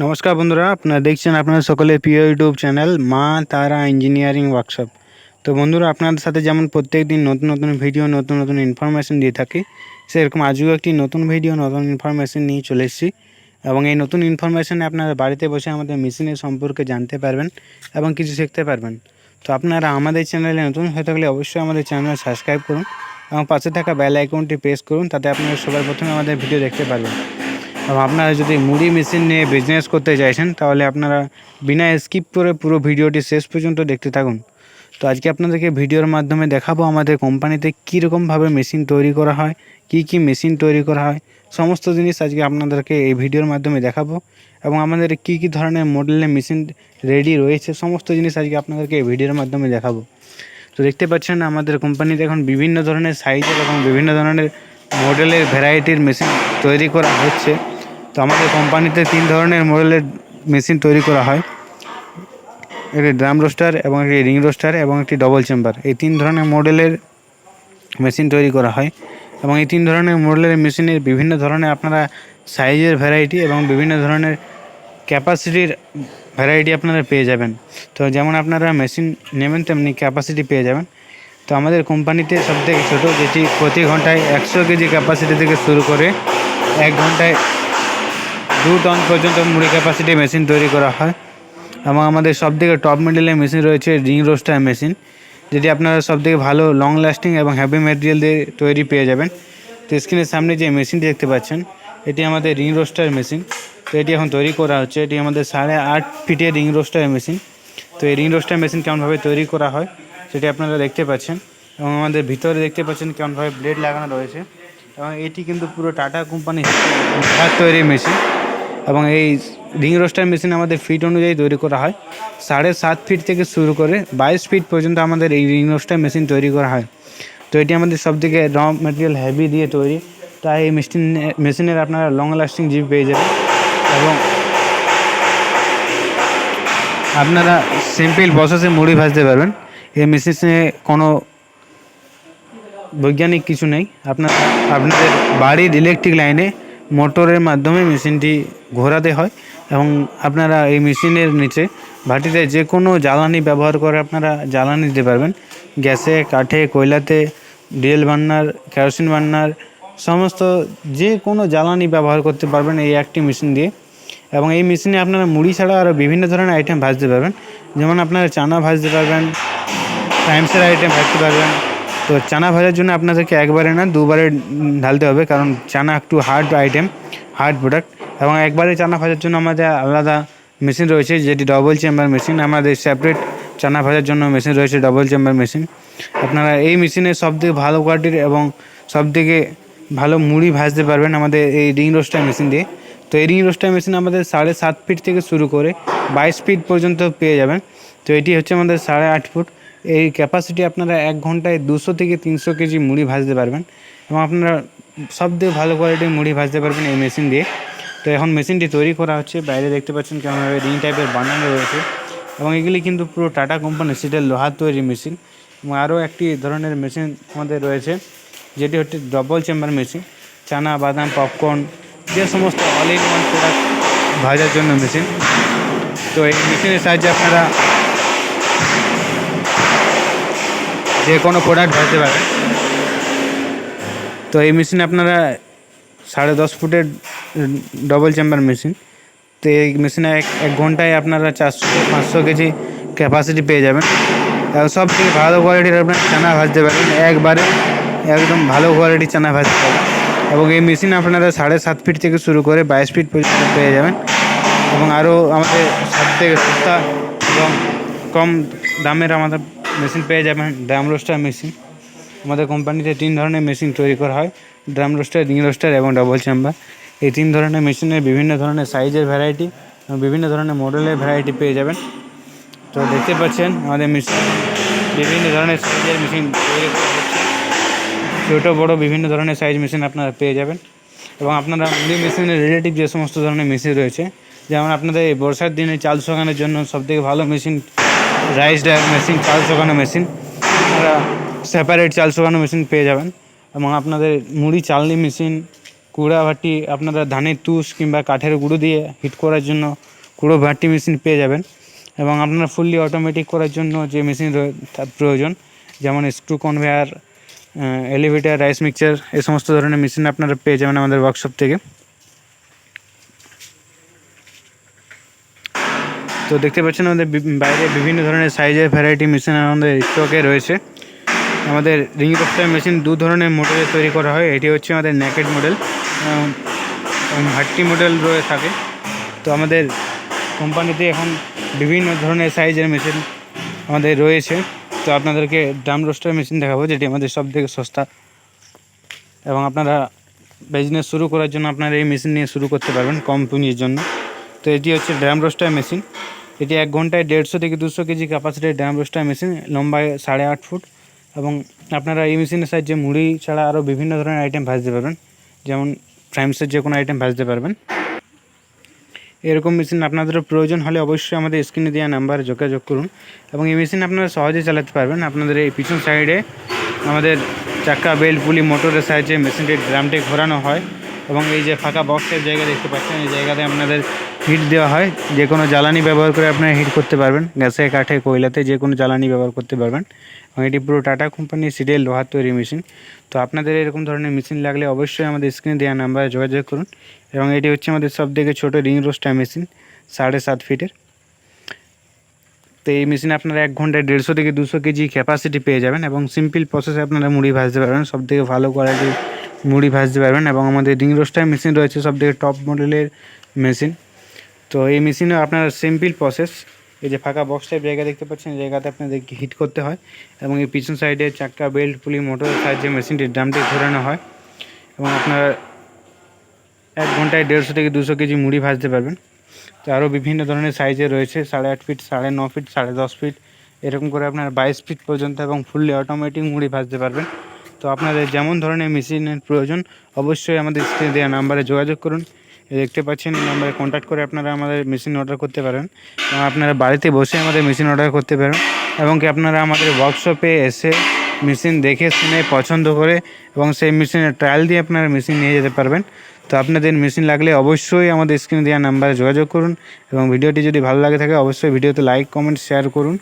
নমস্কার বন্ধুরা, আপনারা দেখছেন আপনারা সকলের প্রিয় ইউটিউব চ্যানেল মা তারা ইঞ্জিনিয়ারিং ওয়ার্কশপ। তো বন্ধুরা, আপনাদের সাথে যেমন প্রত্যেক দিন নতুন নতুন ভিডিও নতুন নতুন ইনফরমেশান দিয়ে থাকি, সেরকম আজও একটি নতুন ভিডিও নতুন ইনফরমেশান নিয়ে চলে এসেছি। এবং এই নতুন ইনফরমেশানে আপনারা বাড়িতে বসে আমাদের মেশিনের সম্পর্কে জানতে পারবেন এবং কিছু শিখতে পারবেন। তো আপনারা আমাদের চ্যানেলে নতুন হয়ে থাকলে অবশ্যই আমাদের চ্যানেল সাবস্ক্রাইব করুন এবং পাশে থাকা বেল আইকনটি প্রেস করুন, তাতে আপনারা সবার প্রথমে আমাদের ভিডিও দেখতে পারবেন। এবং আপনারা যদি মুড়ি মেশিন নিয়ে বিজনেস করতে চাইছেন, তাহলে আপনারা বিনা স্কিপ করে পুরো ভিডিওটি শেষ পর্যন্ত দেখতে থাকুন। তো আজকে আপনাদেরকে ভিডিওর মাধ্যমে দেখাবো আমাদের কোম্পানিতে কীরকমভাবে মেশিন তৈরি করা হয়, কি মেশিন তৈরি করা হয়, সমস্ত জিনিস আজকে আপনাদেরকে এই ভিডিওর মাধ্যমে দেখাবো। এবং আমাদের কি ধরনের মডেলের মেশিন রেডি রয়েছে, সমস্ত জিনিস আজকে আপনাদেরকে এই ভিডিওর মাধ্যমে দেখাবো। তো দেখতে পাচ্ছেন আমাদের কোম্পানিতে এখন বিভিন্ন ধরনের সাইজের এবং বিভিন্ন ধরনের মডেলের ভ্যারাইটির মেশিন তৈরি করা হচ্ছে। তো আমাদের কোম্পানিতে 3 ধরনের মডেলের মেশিন তৈরি করা হয়, একটি ড্রাম রোস্টার এবং একটি রিং রোস্টার এবং একটি ডবল চেম্বার। এই 3 ধরনের মডেলের মেশিন তৈরি করা হয় এবং এই 3 ধরনের মডেলের মেশিনের বিভিন্ন ধরনের আপনারা সাইজের ভ্যারাইটি এবং বিভিন্ন ধরনের ক্যাপাসিটির ভ্যারাইটি আপনারা পেয়ে যাবেন। তো যেমন আপনারা মেশিন নেবেন তেমনি ক্যাপাসিটি পেয়ে যাবেন। তো আমাদের কোম্পানিতে সবথেকে ছোটো, যেটি প্রতি ঘন্টায় 100 কেজি ক্যাপাসিটি থেকে শুরু করে 1 ঘন্টায় 2 টন পর্যন্ত মুড়ি ক্যাপাসিটি মেশিন তৈরি করা হয়। এবং আমাদের সবথেকে টপ মডেলের মেশিন রয়েছে রিং রোস্টার মেশিন, যেটি আপনারা সবথেকে ভালো লং লাস্টিং এবং হেভি ম্যাটেরিয়াল দিয়ে তৈরি পেয়ে যাবেন। তো স্ক্রিনের সামনে যে মেশিনটি দেখতে পাচ্ছেন, এটি আমাদের রিং রোস্টার মেশিন। তো এটি এখন তৈরি করা হচ্ছে। এটি আমাদের 8.5 ফিটের রিং রোস্টার মেশিন। তো এই রিং রোস্টার মেশিন কেমনভাবে তৈরি করা হয় সেটি আপনারা দেখতে পাচ্ছেন, এবং আমাদের ভিতরে দেখতে পাচ্ছেন কেমনভাবে ব্লেড লাগানো রয়েছে। এবং এটি কিন্তু পুরো টাটা কোম্পানি তৈরি মেশিন। এবং এই রিং রোস্টার মেশিন আমাদের ফিট অনুযায়ী তৈরি করা হয়। 7.5 ফিট থেকে শুরু করে 22 ফিট পর্যন্ত আমাদের এই রিং রোস্টার মেশিন তৈরি করা হয়। তো এটি আমাদের সবথেকে র ম্যাটেরিয়াল হেভি দিয়ে তৈরি, তাই এই মেশিনের আপনারা লং লাস্টিং জিপ পেয়ে যাবেন। এবং আপনারা সিম্পল প্রসেসে মুড়ি ভাজতে পারবেন। এই মেশিনে কোনো বৈজ্ঞানিক কিছু নেই। আপনাদের বাড়ির ইলেকট্রিক লাইনে মোটরের মাধ্যমে মেশিনটি ঘোরাতে হয়, এবং আপনারা এই মেশিনের নিচে ভাটিতে যে কোনো জ্বালানি ব্যবহার করে আপনারা জ্বালানি দিতে পারবেন। গ্যাসে, কাঠে, কয়লাতে, ডিজেল বার্নার, কেরোসিন বার্নার, সমস্ত যে কোনো জ্বালানি ব্যবহার করতে পারবেন এই একটি মেশিন দিয়ে। এবং এই মেশিনে আপনারা মুড়ি ছাড়া আরও বিভিন্ন ধরনের আইটেম ভাজতে পারবেন। যেমন আপনারা চানা ভাজতে পারবেন, টাইমসের আইটেম ভাজতে পারবেন। তো চানা ভাজার জন্য আপনাদেরকে একবারে না 2 বারে ঢালতে হবে, কারণ চানা একটু হার্ড আইটেম, হার্ড প্রোডাক্ট। এবং একবারে চানা ভাজার জন্য আমাদের আলাদা মেশিন রয়েছে, যেটি ডবল চেম্বার মেশিন। আমাদের সেপারেট চানা ভাজার জন্য মেশিন রয়েছে ডবল চেম্বার মেশিন। আপনারা এই মেশিনের সবথেকে ভালো কোয়ালিটির এবং সবথেকে ভালো মুড়ি ভাজতে পারবেন আমাদের এই রিং রোস্টার মেশিন দিয়ে। তো এই রিং রোস্টার মেশিন আমাদের 7.5 ফিট থেকে শুরু করে 22 ফিট পর্যন্ত পেয়ে যাবেন। তো এটি হচ্ছে আমাদের 8.5 ফুট। এই ক্যাপাসিটি আপনারা 1 ঘন্টায় 200 থেকে 300 কেজি মুড়ি ভাজতে পারবেন, এবং আপনারা সবথেকে ভালো কোয়ালিটির মুড়ি ভাজতে পারবেন এই মেশিন দিয়ে। তো এখন মেশিনটি তৈরি করা হচ্ছে। বাইরে দেখতে পাচ্ছেন কেমনভাবে রিং টাইপের বানানো রয়েছে, এবং এগুলি কিন্তু পুরো টাটা কোম্পানির সিটের লোহার তৈরি মেশিন। এবং আরও একটি ধরনের মেশিন আমাদের রয়েছে, যেটি হচ্ছে ডবল চেম্বার মেশিন। চানা, বাদাম, পপকর্ন, যে সমস্ত অল ইন ওয়ান প্রোডাক্ট ভাজার জন্য মেশিন। তো এই মেশিনের সাহায্যে আপনারা যে কোনো প্রোডাক্ট ভাজতে পারেন। তো এই মেশিনে আপনারা 10.5 ফুটের ডবল চেম্বার মেশিন। তো এই মেশিনে এক ঘন্টায় আপনারা 400-500 কেজি ক্যাপাসিটি পেয়ে যাবেন। এবং সব থেকে ভালো কোয়ালিটির আপনার চানা ভাজতে পারবেন, একবারে একদম ভালো কোয়ালিটির চানা ভাজতে পারবেন। এবং এই মেশিন আপনারা 7.5 ফিট থেকে শুরু করে 22 ফিট পর্যন্ত পেয়ে যাবেন। এবং আরও আমাদের সবথেকে সস্তা এবং কম দামের আমাদের মেশিন পেয়ে যাবেন ড্রাম রোস্টার মেশিন। আমাদের কোম্পানিতে 3 ধরনের মেশিন তৈরি করা হয়, ড্রাম রোস্টার, রিং রোস্টার এবং ডবল চেম্বার। এই 3 ধরনের মেশিনের বিভিন্ন ধরনের সাইজের ভ্যারাইটি এবং বিভিন্ন ধরনের মডেলের ভ্যারাইটি পেয়ে যাবেন। তো দেখতে পাচ্ছেন আমাদের মেশিন বিভিন্ন ধরনের সাইজের মেশিন তৈরি করা হচ্ছে। ছোটো বড়ো বিভিন্ন ধরনের সাইজ মেশিন আপনারা পেয়ে যাবেন। এবং আপনারা মুড়ি মেশিনের রিলেটিভ যে সমস্ত ধরনের মেশিন রয়েছে, যেমন আপনাদের এই বর্ষার দিনে চাল শোকানোর জন্য সবথেকে ভালো মেশিন রাইস ড্রায়ার মেশিন, চাল শোকানো মেশিন। আপনারা সেপারেট চাল শোকানো মেশিন পেয়ে যাবেন। এবং আপনাদের মুড়ি চালনি মেশিন, কুড়া ভাটি, আপনারা ধানের তুষ কিংবা কাঠের গুঁড়ো দিয়ে হিট করার জন্য কুড়ো ভাটি মেশিন পেয়ে যাবেন। এবং আপনারা ফুললি অটোমেটিক করার জন্য যে মেশিন তার প্রয়োজন, যেমন screw conveyor, elevator, rice mixture, এই সমস্ত ধরনের মেশিন আপনারা পেয়ে যাবেন আমাদের ওয়ার্কশপ থেকে। তো দেখতে পাচ্ছেন আমাদের বাইরে বিভিন্ন ধরনের সাইজের ভ্যারাইটি মেশিন আমাদের স্টকে রয়েছে। আমাদের রিং রোস্টার মেশিন দু ধরনের মডেলে তৈরি করা হয়। এটি হচ্ছে আমাদের নেকেড মডেল, ভাট্টি মডেল রয়ে থাকে। তো আমাদের কোম্পানিতে এখন বিভিন্ন ধরনের সাইজের মেশিন আমাদের রয়েছে। তো আপনাদেরকে ড্রাম রোস্টার মেশিন দেখাবো, যেটি আমাদের সব থেকে সস্তা, এবং আপনারা বিজনেস শুরু করার জন্য আপনারা এই মেশিন নিয়ে শুরু করতে পারবেন কম পুঁজির জন্য। তো এটি হচ্ছে ড্রাম রোস্টার মেশিন। এটি 1 ঘন্টায় 150 থেকে 200 কেজি ক্যাপাসিটির ড্রাম রোস্টার মেশিন, লম্বায় 8.5 ফুট। এবং আপনারা এই মেশিনের সাহায্যে মুড়ি ছাড়া আরও বিভিন্ন ধরনের আইটেম ভাজতে পারবেন, যেমন ফ্রাইমসের যে কোনো আইটেম ভাজতে পারবেন। এরকম মেশিন আপনাদেরও প্রয়োজন হলে অবশ্যই আমাদের স্ক্রিনে দেওয়া নাম্বারে যোগাযোগ করুন। এবং এই মেশিন আপনারা সহজে চালাতে পারবেন। আপনাদের এই পিছন সাইডে আমাদের চাক্কা, বেল্ট, পুলি, মোটরের সাহায্যে মেশিনটির ড্রামটি ঘোরানো হয়। এবং এই যে ফাঁকা বক্সের জায়গা দেখতে পাচ্ছেন, এই জায়গাতে আপনাদের হিট দেওয়া হয়। যে কোনো জ্বালানি ব্যবহার করে আপনারা হিট করতে পারবেন, গ্যাসে, কাঠে, কয়লাতে যে কোনো জ্বালানি ব্যবহার করতে পারবেন। এবং এটি পুরো টাটা কোম্পানির সিডেল লোহার তৈরি মেশিন। তো আপনাদের এরকম ধরনের মেশিন লাগলে অবশ্যই আমাদের স্ক্রিনে দেওয়া নাম্বারে যোগাযোগ করুন। এবং এটি হচ্ছে আমাদের সবথেকে ছোটো রিং রোস্টার মেশিন, 7.5 ফিটের। তো এই মেশিনে আপনারা 1 ঘন্টায় 150 থেকে 200 কেজি ক্যাপাসিটি পেয়ে যাবেন। এবং সিম্পল প্রসেসে আপনারা মুড়ি ভাজতে পারবেন, সবথেকে ভালো কোয়ালিটির মুড়ি ভাজতে পারবেন। এবং আমাদের রিং রোস্টার মেশিন রয়েছে সবথেকে টপ মডেলের মেশিন। তো এই মেশিনে আপনারা সিম্পল প্রসেস, এই যে ফাঁকা বক্স টাইপ জায়গা দেখতে পাচ্ছেন, এই জায়গাতে আপনাদেরকে হিট করতে হয়। এবং এই পিছন সাইডে চাক্কা, বেল্ট, পুলি, মোটরের সাহায্যে মেশিনটির ড্রামটি ঘোরানো হয়। এবং আপনারা 1 ঘন্টায় 150 থেকে 200 কেজি মুড়ি ভাজতে পারবেন। তো আরও বিভিন্ন ধরনের সাইজে রয়েছে, 8.5 ফিট, 9.5 ফিট, 10.5 ফিট, এরকম করে আপনারা 22 ফিট পর্যন্ত এবং ফুললি অটোমেটিক মুড়ি ভাজতে পারবেন। তো আপনাদের যেমন ধরনের মেশিনের প্রয়োজন অবশ্যই আমাদের স্ক্রিনে দেওয়া নাম্বারে যোগাযোগ করুন। দেখতে পাচ্ছেন, এই নাম্বারে কন্ট্যাক্ট করে আপনারা আমাদের মেশিন অর্ডার করতে পারেন। এবং আপনারা বাড়িতে বসে আমাদের মেশিন অর্ডার করতে পারেন। এবং কি আপনারা আমাদের ওয়ার্কশপে এসে মেশিন দেখে শুনে পছন্দ করে এবং সেই মেশিনের ট্রায়াল দিয়ে আপনারা মেশিন নিয়ে যেতে পারবেন। তো আপনাদের মেশিন লাগলে অবশ্যই আমাদের স্ক্রিনে দেওয়া নাম্বারে যোগাযোগ করুন। এবং ভিডিওটি যদি ভালো লাগে থাকে অবশ্যই ভিডিওতে লাইক, কমেন্ট, শেয়ার করুন।